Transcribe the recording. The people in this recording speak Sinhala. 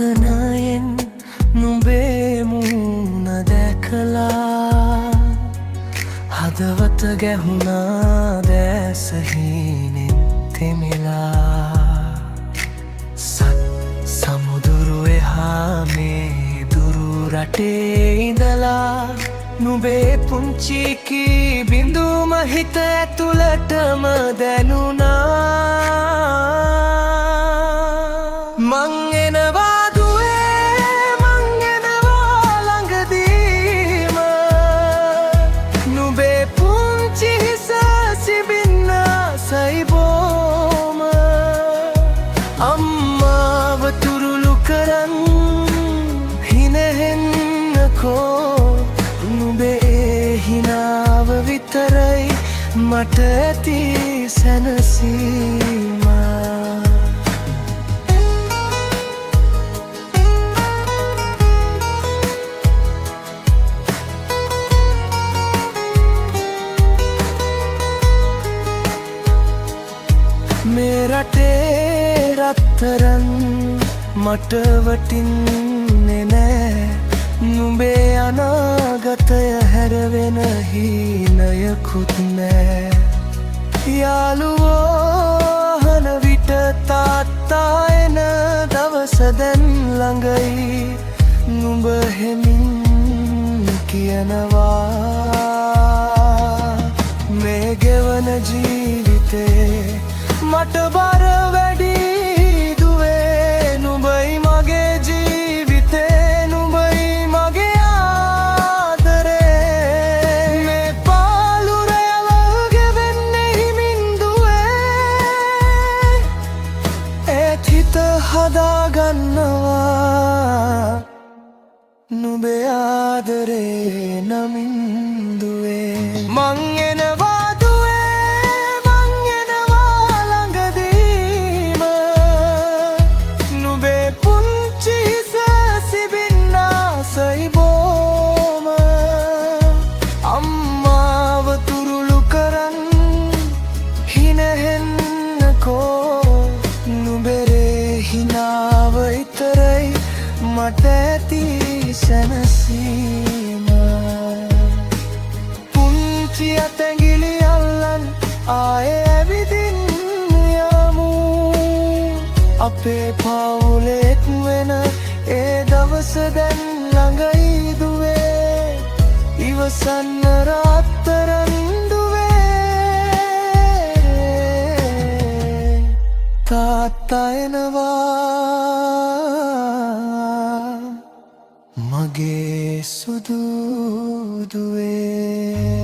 ලස්සනයෙන් නුඹේ මූණ දැකලා හදවත ගැහුණා දැසහීනෙන් තෙමිලා සමුදුරු එහා මේ දුරු රටේ ඉඳලා නුඹේ පුංචි කී බිඳුම හිත ඇතුළටම දැනුණා මං එනවා දුවේ මං එනවා ළඟදීම නුඹේ පුංචි හිස සිඹින්න සයිබෝම අම්මාව තුරුළු කරන් හිනෙහෙන්නකෝ නුඹේ හිනාව විතරයි මට ඇති සැනසීම මේ රටේ රත්තරන් මට වටින්නේ නෑ නුඹේ අනාගතය හැරවෙන හීනයකුත් නෑ යාළුවෝ හන විට තාත්තා එන දවස දැන් ළඟයි නුඹ හෙමින් කියනවා මේ ගෙවන ජීවිතේ මට බර වැඩි දුවේ නුඹයි මගේ ජීවිතේ නුඹයි මගේ ආදරේ මේ පාලුරයව ගෙවෙන්නේ හිමින් දුවේ ඒත් හිත හදාගන්නවා නුඹේ ආදරේ නමින් දුවේ මං එනවා හිනාව ඉතරයි මට ඇති සැනසීම පුංචි අතැඟිලි අල්ලන් ආයේ ඇවිදින් යමු අපේ පවුලෙක් වෙන ඒ දවස දැන් ළඟයි දුවේ ඉවසන්න රත්තරන් තාත්තා එනවා මගේ සුදු දුවේ